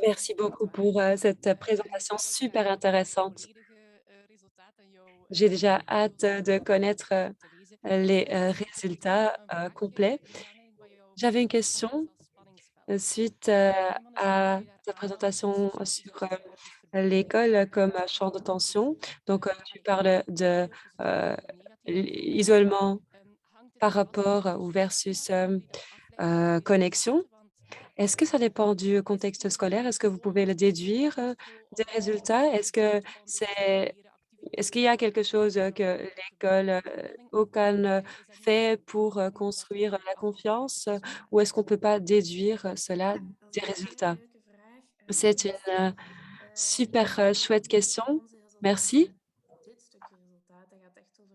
merci beaucoup pour cette présentation super intéressante. J'ai déjà hâte de connaître les résultats complets. J'avais une question suite à ta présentation sur l'école comme champ de tension. Donc, tu parles de l'isolement par rapport ou versus connexion. Est-ce que ça dépend du contexte scolaire? Est-ce que vous pouvez le déduire des résultats? Est-ce qu'il y a quelque chose que l'école Okan fait pour construire la confiance ou est-ce qu'on ne peut pas déduire cela des résultats? C'est une super chouette question. Merci.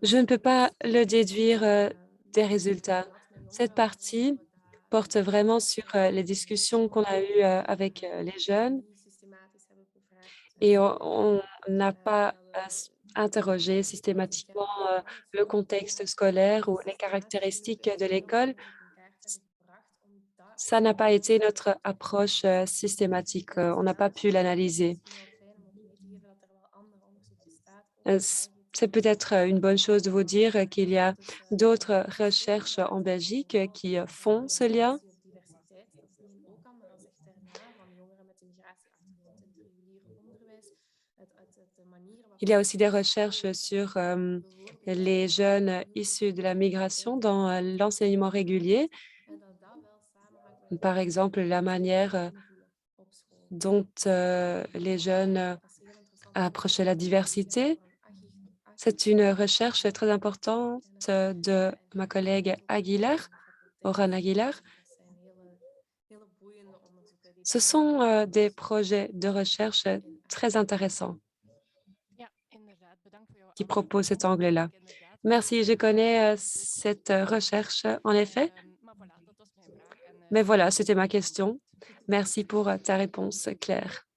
Je ne peux pas le déduire des résultats. Cette partie porte vraiment sur les discussions qu'on a eues avec les jeunes et on n'a pas interrogé systématiquement le contexte scolaire ou les caractéristiques de l'école. Ça n'a pas été notre approche systématique. On n'a pas pu l'analyser. C'est peut-être une bonne chose de vous dire qu'il y a d'autres recherches en Belgique qui font ce lien. Il y a aussi des recherches sur les jeunes issus de la migration dans l'enseignement régulier. Par exemple, la manière dont les jeunes approchent la diversité. C'est une recherche très importante de ma collègue Aguilar, Oran Aguilar. Ce sont des projets de recherche très intéressants qui proposent cet angle-là. Merci, je connais cette recherche, en effet. Mais voilà, c'était ma question. Merci pour ta réponse, Claire.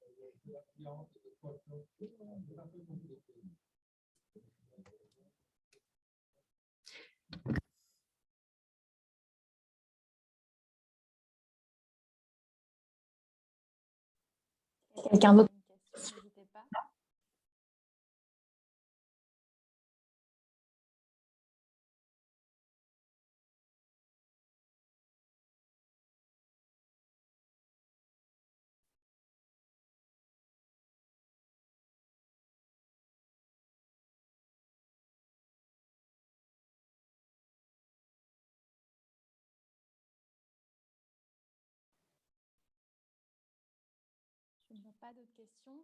Quelqu'un d'autre? N'hésitez pas. Je ne vois pas d'autres questions.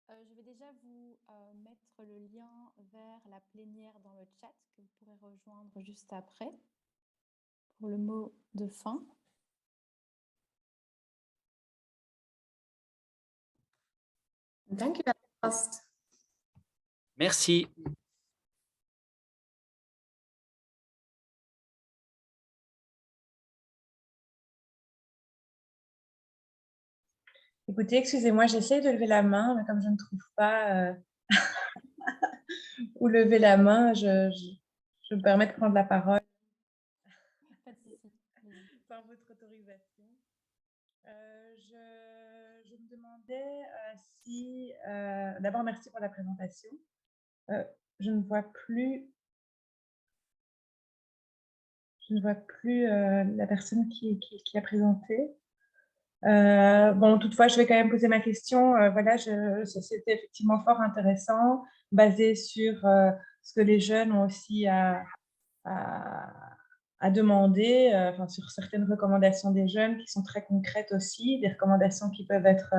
Je vais déjà vous mettre le lien vers la plénière dans le chat que vous pourrez rejoindre juste après pour le mot de fin. Dank u wel, alvast. Merci. Écoutez, excusez-moi, j'essaie de lever la main, mais comme je ne trouve pas où lever la main, je me permets de prendre la parole. sans votre autorisation. Je me demandais si... D'abord, merci pour la présentation. Je ne vois plus la personne qui a présenté. Bon, toutefois, je vais quand même poser ma question. Voilà, c'était effectivement fort intéressant, basé sur ce que les jeunes ont aussi à demander, enfin, sur certaines recommandations des jeunes qui sont très concrètes aussi, des recommandations qui peuvent être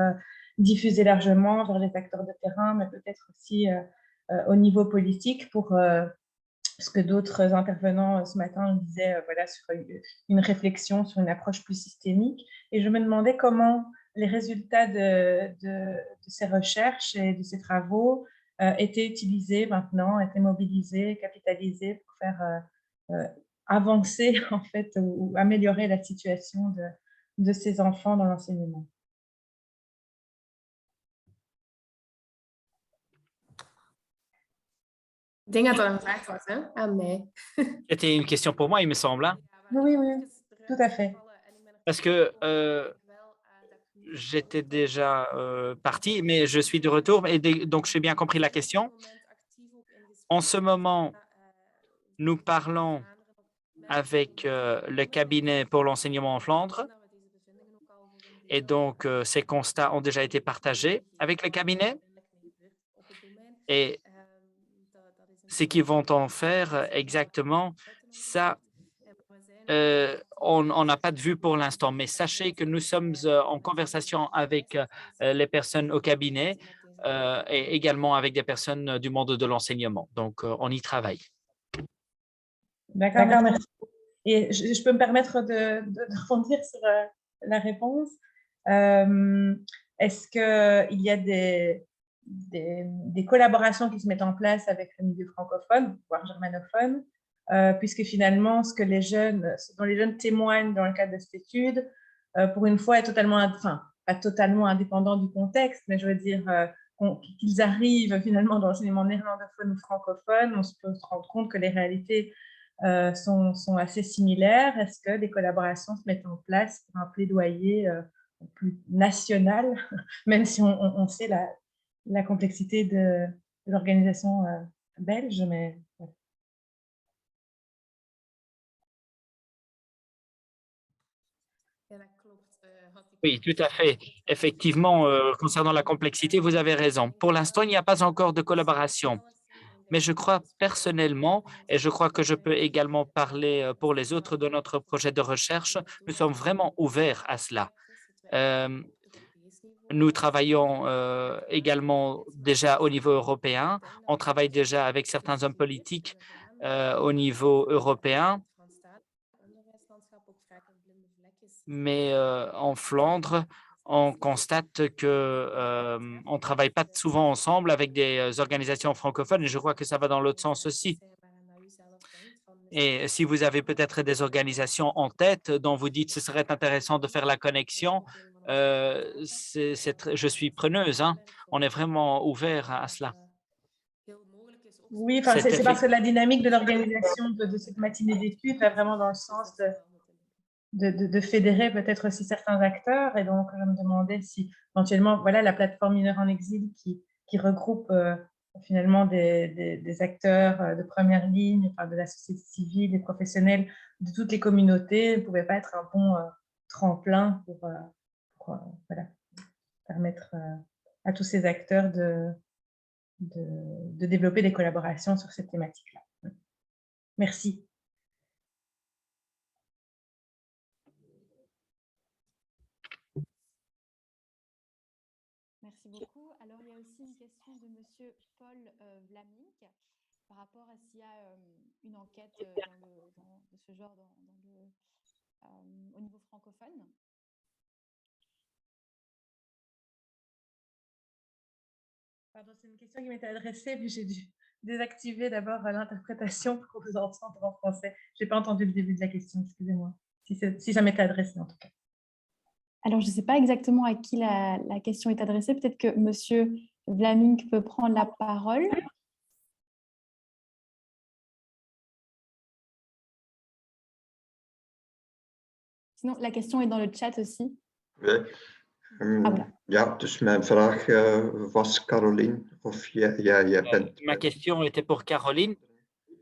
diffusées largement vers les acteurs de terrain, mais peut-être aussi au niveau politique pour ce que d'autres intervenants ce matin disaient voilà, sur une réflexion, sur une approche plus systémique. Et je me demandais comment les résultats de ces recherches et de ces travaux étaient utilisés maintenant, étaient mobilisés, capitalisés pour faire avancer en fait ou améliorer la situation de ces enfants dans l'enseignement. Ik denk dat dat een vraag was, hè, aan mij. C'était une question pour moi, il me semble, hein, Oui, tout à fait. parce que j'étais déjà parti, mais je suis de retour et donc j'ai bien compris la question. En ce moment, nous parlons avec le cabinet pour l'enseignement en Flandre et donc ces constats ont déjà été partagés avec le cabinet et ce qu'ils vont en faire exactement, ça, on n'a pas de vue pour l'instant, mais sachez que nous sommes en conversation avec les personnes au cabinet et également avec des personnes du monde de l'enseignement. Donc, on y travaille. D'accord, merci. Et je peux me permettre de rebondir sur la réponse. Est-ce qu'il y a des collaborations qui se mettent en place avec le milieu francophone, voire germanophone, puisque finalement, ce dont les jeunes témoignent dans le cadre de cette étude, pour une fois, est totalement, enfin, pas totalement indépendant du contexte, mais je veux dire qu'ils arrivent finalement dans l'enseignement néerlandophone ou francophone, on peut se rendre compte que les réalités sont assez similaires. Est-ce que des collaborations se mettent en place pour un plaidoyer plus national, même si on sait la complexité de l'organisation belge, mais... Oui, tout à fait. Effectivement, concernant la complexité, vous avez raison. Pour l'instant, il n'y a pas encore de collaboration. Mais je crois personnellement, et je crois que je peux également parler pour les autres de notre projet de recherche, nous sommes vraiment ouverts à cela. Nous travaillons également déjà au niveau européen. On travaille déjà avec certains hommes politiques au niveau européen. Mais en Flandre, on constate que on ne travaille pas souvent ensemble avec des organisations francophones et je crois que ça va dans l'autre sens aussi. Et si vous avez peut-être des organisations en tête dont vous dites que ce serait intéressant de faire la connexion, je suis preneuse. Hein. On est vraiment ouvert à cela. Oui, c'est parce que la dynamique de l'organisation de cette matinée d'études va vraiment dans le sens de fédérer peut-être aussi certains acteurs. Et donc, je me demandais si éventuellement, voilà, la plateforme Mineurs en exil qui regroupe finalement des acteurs de première ligne, enfin, de la société civile, des professionnels de toutes les communautés, ne pouvait pas être un bon tremplin pour voilà, permettre à tous ces acteurs de développer des collaborations sur cette thématique-là. Merci. Merci beaucoup. Alors, il y a aussi une question de Monsieur Paul Vlamink par rapport à s'il y a une enquête de ce genre au niveau francophone. Pardon, c'est une question qui m'était adressée, mais j'ai dû désactiver d'abord l'interprétation pour vous entendre en français. Je n'ai pas entendu le début de la question, excusez-moi, si ça m'était adressé en tout cas. Alors, je ne sais pas exactement à qui la question est adressée. Peut-être que Monsieur Vlamink peut prendre la parole. Sinon, la question est dans le chat aussi. Oui. Voilà. Ja, dus mijn vraag was, Caroline, of jij bent... Ma question était pour Caroline,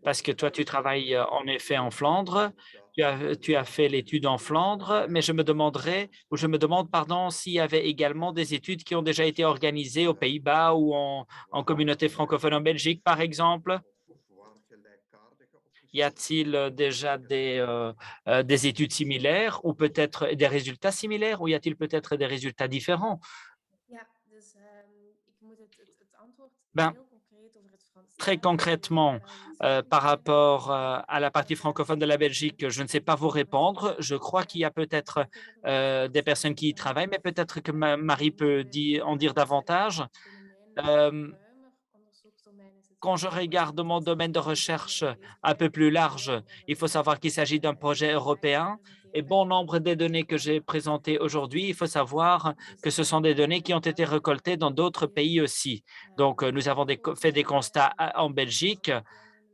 parce que toi, tu travailles en effet en Flandre. Tu as fait l'étude en Flandre, mais je me demande, pardon, s'il y avait également des études qui ont déjà été organisées aux Pays-Bas ou en communauté francophone en Belgique, par exemple. Y a-t-il déjà des études similaires ou peut-être des résultats similaires ou y a-t-il peut-être des résultats différents? Ben, très concrètement, par rapport à la partie francophone de la Belgique, je ne sais pas vous répondre. Je crois qu'il y a peut-être des personnes qui y travaillent, mais peut-être que Marie peut en dire davantage. Quand je regarde mon domaine de recherche un peu plus large, il faut savoir qu'il s'agit d'un projet européen et bon nombre des données que j'ai présentées aujourd'hui, il faut savoir que ce sont des données qui ont été récoltées dans d'autres pays aussi. Donc, nous avons fait des constats en Belgique,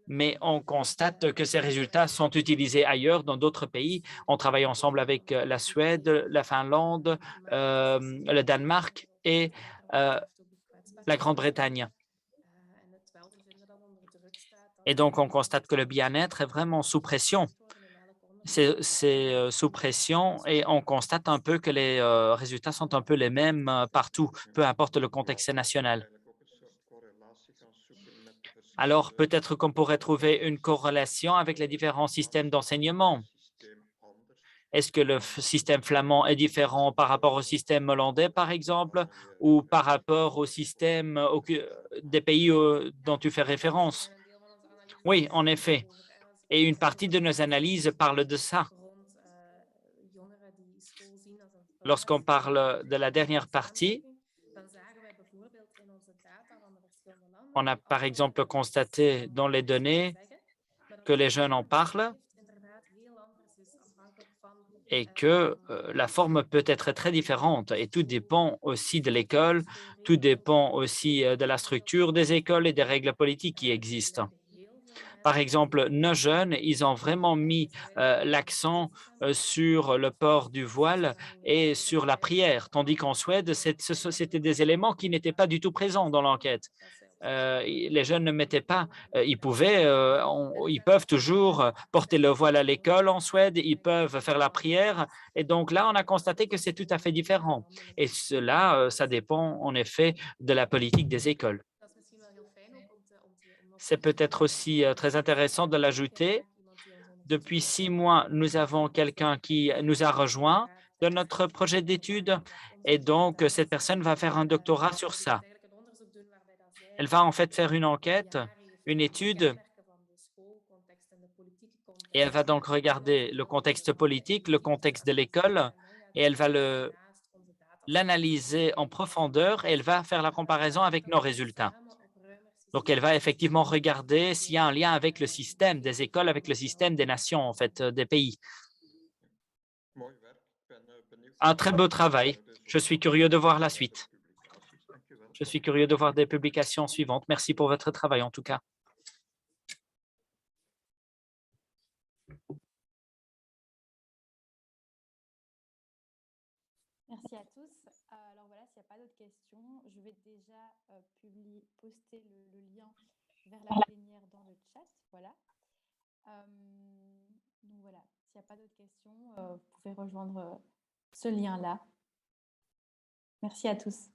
mais on constate que ces résultats sont utilisés ailleurs, dans d'autres pays. On travaille ensemble avec la Suède, la Finlande, le Danemark et la Grande-Bretagne. Et donc, on constate que le bien-être est vraiment sous pression. C'est sous pression et on constate un peu que les résultats sont un peu les mêmes partout, peu importe le contexte national. Alors, peut-être qu'on pourrait trouver une corrélation avec les différents systèmes d'enseignement. Est-ce que le système flamand est différent par rapport au système hollandais, par exemple, ou par rapport au système des pays dont tu fais référence? Oui, en effet. Et une partie de nos analyses parle de ça. Lorsqu'on parle de la dernière partie, on a par exemple constaté dans les données que les jeunes en parlent et que la forme peut être très différente et tout dépend aussi de l'école, tout dépend aussi de la structure des écoles et des règles politiques qui existent. Par exemple, nos jeunes, ils ont vraiment mis l'accent sur le port du voile et sur la prière, tandis qu'en Suède, c'était des éléments qui n'étaient pas du tout présents dans l'enquête. Les jeunes ne mettaient pas, ils peuvent toujours porter le voile à l'école en Suède, ils peuvent faire la prière. Et donc là, on a constaté que c'est tout à fait différent. Et cela, ça dépend en effet de la politique des écoles. C'est peut-être aussi très intéressant de l'ajouter. Depuis 6 mois, nous avons quelqu'un qui nous a rejoint de notre projet d'études et donc cette personne va faire un doctorat sur ça. Elle va en fait faire une enquête, une étude et elle va donc regarder le contexte politique, le contexte de l'école et elle va l'analyser en profondeur et elle va faire la comparaison avec nos résultats. Donc, elle va effectivement regarder s'il y a un lien avec le système des écoles, avec le système des nations, en fait, des pays. Un très beau travail. Je suis curieux de voir la suite. Je suis curieux de voir des publications suivantes. Merci pour votre travail, en tout cas. Merci à tous. Alors voilà, s'il n'y a pas d'autres questions, je vais déjà poster le lien vers la plénière dans le chat. Voilà. Donc voilà, s'il n'y a pas d'autres questions, vous pouvez rejoindre ce lien-là. Merci à tous.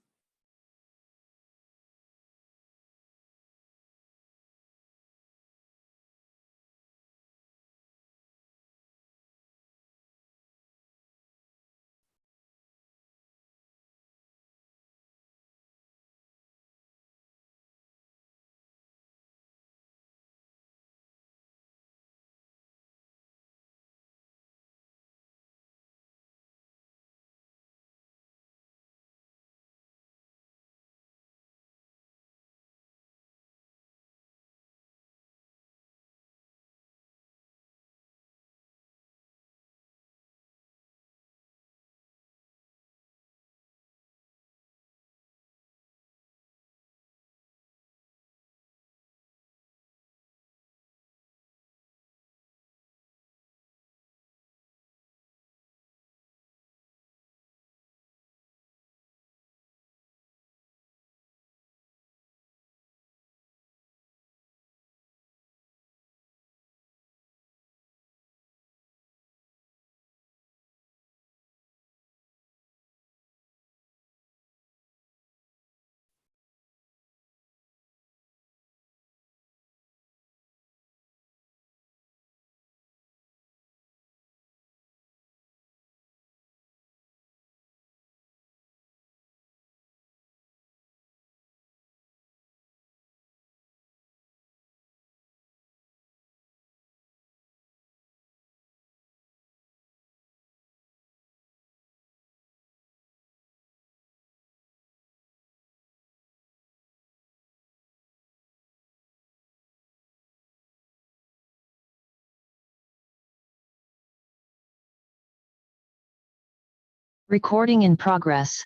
Recording in progress.